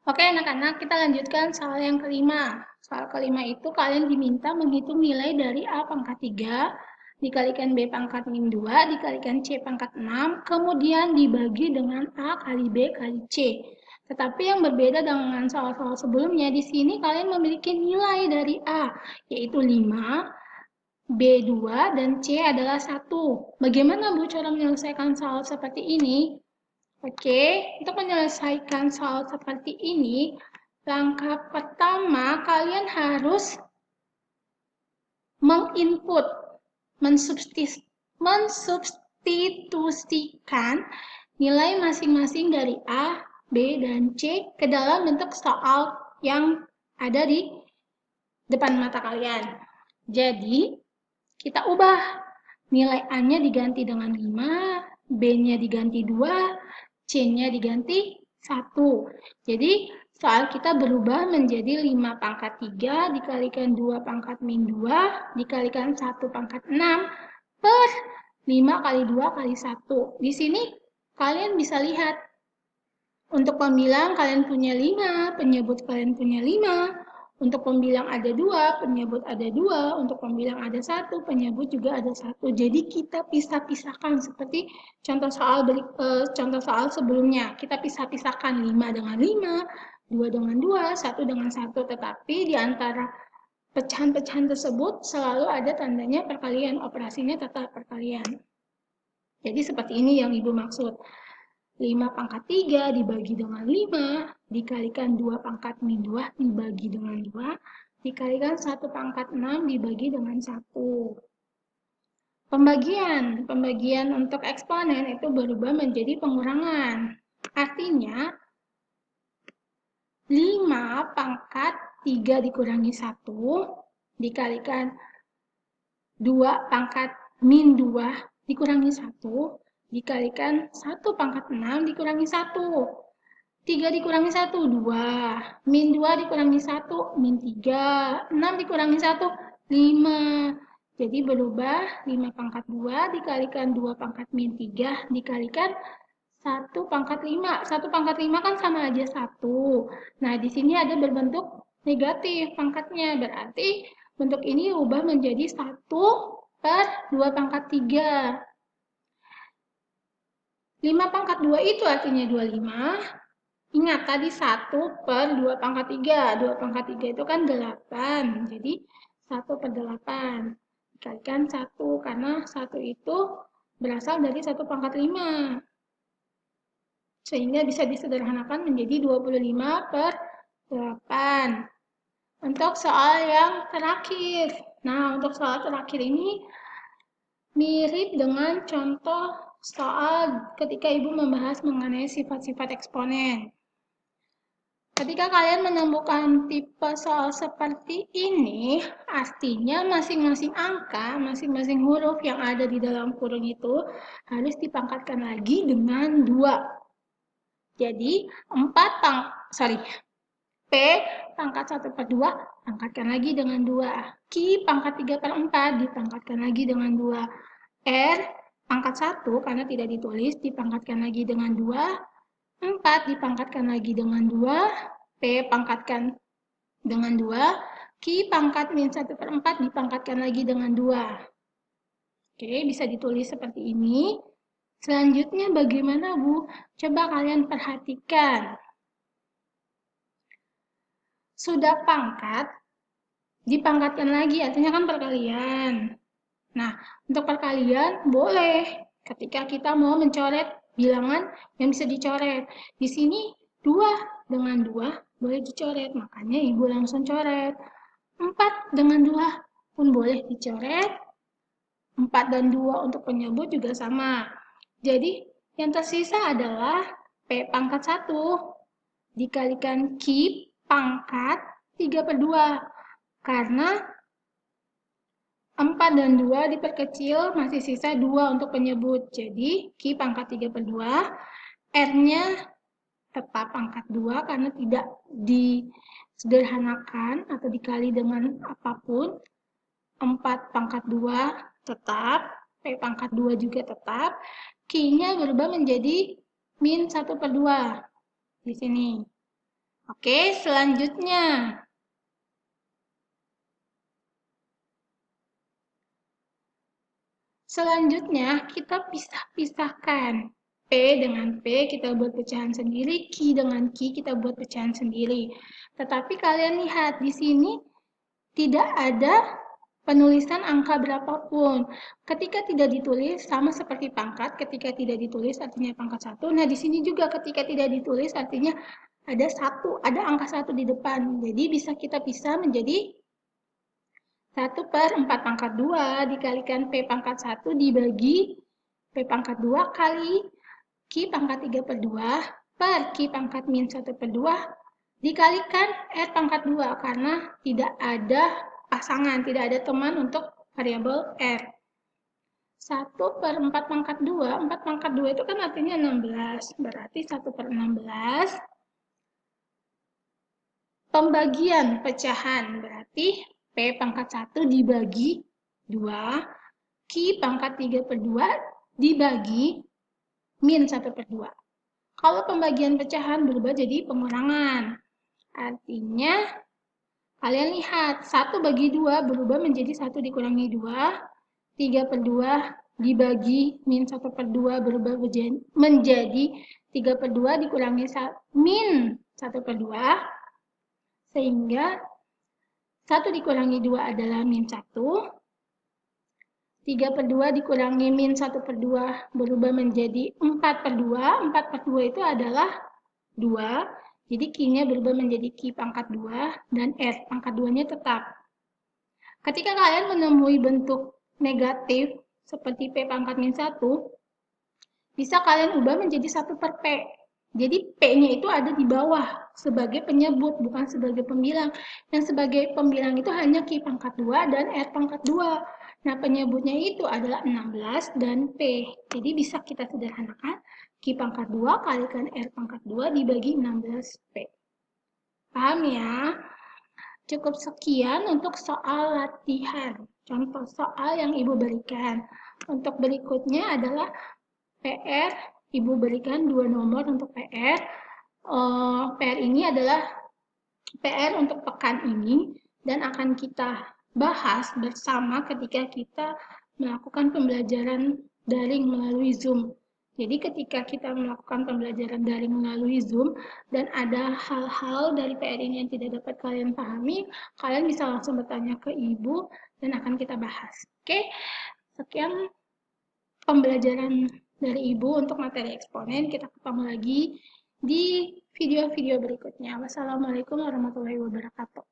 Oke anak-anak, kita lanjutkan soal yang kelima. Soal kelima itu kalian diminta menghitung nilai dari A pangkat 3 dikalikan B pangkat min 2 dikalikan C pangkat 6, kemudian dibagi dengan A kali B kali C. Tetapi yang berbeda dengan soal-soal sebelumnya, di sini kalian memiliki nilai dari A, yaitu 5, B2, dan C adalah 1. Bagaimana Bu cara menyelesaikan soal seperti ini? Oke, untuk menyelesaikan soal seperti ini, langkah pertama kalian harus menginput, mensubstitusikan nilai masing-masing dari A, B, dan C ke dalam bentuk soal yang ada di depan mata kalian. Jadi, kita ubah nilai A-nya diganti dengan 5, B-nya diganti 2, C-nya diganti 1. Jadi, soal kita berubah menjadi 5 pangkat 3 dikalikan 2 pangkat min 2 dikalikan 1 pangkat 6 per 5 kali 2 kali 1. Di sini kalian bisa lihat, untuk pembilang kalian punya 5, penyebut kalian punya 5. Untuk pembilang ada 2, penyebut ada 2. Untuk pembilang ada 1, penyebut juga ada 1. Jadi kita pisah-pisahkan seperti contoh soal sebelumnya. Kita pisah-pisahkan 5 dengan 5, 2 dengan 2, 1 dengan 1. Tetapi di antara pecahan-pecahan tersebut selalu ada tandanya perkalian, operasinya tetap perkalian. Jadi seperti ini yang Ibu maksud. 5 pangkat 3 dibagi dengan 5, dikalikan 2 pangkat min 2 dibagi dengan 2, dikalikan 1 pangkat 6 dibagi dengan 1. Pembagian untuk eksponen itu berubah menjadi pengurangan. Artinya, 5 pangkat 3 dikurangi 1, dikalikan 2 pangkat min 2 dikurangi 1, dikalikan 1 pangkat 6 dikurangi 1. 3 dikurangi 1, 2. Min 2 dikurangi 1, min 3. 6 dikurangi 1, 5. Jadi berubah 5 pangkat 2 dikalikan 2 pangkat min 3 dikalikan 1 pangkat 5. 1 pangkat 5 kan sama aja 1. Nah, di sini ada berbentuk negatif pangkatnya. Berarti bentuk ini ubah menjadi 1 per 2 pangkat 3. 5 pangkat 2 itu artinya 25. Ingat tadi 1 per 2 pangkat 3. 2 pangkat 3 itu kan 8. Jadi 1 per 8. Dikalikan 1. Karena 1 itu berasal dari 1 pangkat 5. Sehingga bisa disederhanakan menjadi 25 per 8. Untuk soal yang terakhir. Nah, untuk soal terakhir ini mirip dengan contoh soal ketika Ibu membahas mengenai sifat-sifat eksponen. Ketika kalian menemukan tipe soal seperti ini, artinya masing-masing angka, masing-masing huruf yang ada di dalam kurung itu harus dipangkatkan lagi dengan 2. Jadi, P pangkat 1 per 2, pangkatkan lagi dengan 2. Q pangkat 3 per 4, dipangkatkan lagi dengan 2. R pangkat 1, karena tidak ditulis, dipangkatkan lagi dengan 2. 4 dipangkatkan lagi dengan 2. P pangkatkan dengan 2. Q pangkat min 1 per 4 dipangkatkan lagi dengan 2. Oke, bisa ditulis seperti ini. Selanjutnya bagaimana, Bu? Coba kalian perhatikan. Sudah pangkat, dipangkatkan lagi, artinya kan perkalian. Nah, untuk perkalian boleh ketika kita mau mencoret bilangan yang bisa dicoret. Di sini 2 dengan 2 boleh dicoret, makanya Ibu langsung coret. 4 dengan 2 pun boleh dicoret. 4 dan 2 untuk penyebut juga sama. Jadi, yang tersisa adalah P pangkat 1 dikalikan Q pangkat 3 per 2. Karena 4 dan 2 diperkecil, masih sisa 2 untuk penyebut. Jadi, Q pangkat 3 per 2, R-nya tetap pangkat 2 karena tidak disederhanakan atau dikali dengan apapun. 4 pangkat 2 tetap, P pangkat 2 juga tetap. Q-nya berubah menjadi min 1 per 2 di sini. Oke, selanjutnya. Selanjutnya, kita pisah-pisahkan. P dengan P kita buat pecahan sendiri, Q dengan Q kita buat pecahan sendiri. Tetapi kalian lihat di sini tidak ada penulisan angka berapapun. Ketika tidak ditulis, sama seperti pangkat, ketika tidak ditulis artinya pangkat 1. Nah, di sini juga ketika tidak ditulis artinya ada 1, ada angka 1 di depan. Jadi bisa kita pisah menjadi 1/4 pangkat 2 dikalikan P pangkat 1 dibagi P pangkat 2 kali Q pangkat 3/2 per Q pangkat min 1/2 dikalikan R pangkat 2 karena tidak ada pasangan, tidak ada teman untuk variabel R. 1/4 pangkat 2, 4 pangkat 2 itu kan artinya 16, berarti 1/16 pembagian pecahan, berarti P pangkat 1 dibagi 2, Q pangkat 3/2 dibagi min 1/2. Kalau pembagian pecahan berubah jadi pengurangan. Artinya, kalian lihat, 1 bagi 2 berubah menjadi 1 dikurangi 2, 3/2 dibagi min 1/2 berubah menjadi 3/2 dikurangi min 1/2, sehingga 1 dikurangi 2 adalah min 1, 3/2 dikurangi min 1/2 berubah menjadi 4/2, 4/2 itu adalah 2, jadi Q-nya berubah menjadi Q pangkat 2, dan S pangkat 2-nya tetap. Ketika kalian menemui bentuk negatif, seperti P pangkat min 1, bisa kalian ubah menjadi 1/P. Jadi P-nya itu ada di bawah sebagai penyebut, bukan sebagai pembilang. Yang sebagai pembilang itu hanya Q pangkat 2 dan R pangkat 2. Nah, penyebutnya itu adalah 16 dan P. Jadi bisa kita sederhanakan, Q pangkat 2 kalikan R pangkat 2 dibagi 16P. Paham ya? Cukup sekian untuk soal latihan. Contoh soal yang Ibu berikan. Untuk berikutnya adalah PR. Ibu berikan 2 nomor untuk PR. PR ini adalah PR untuk pekan ini dan akan kita bahas bersama ketika kita melakukan pembelajaran daring melalui Zoom. Jadi ketika kita melakukan pembelajaran daring melalui Zoom dan ada hal-hal dari PR ini yang tidak dapat kalian pahami, kalian bisa langsung bertanya ke Ibu dan akan kita bahas. Oke, sekian pembelajaran dari Ibu untuk materi eksponen. Kita ketemu lagi di video-video berikutnya. Wassalamualaikum warahmatullahi wabarakatuh.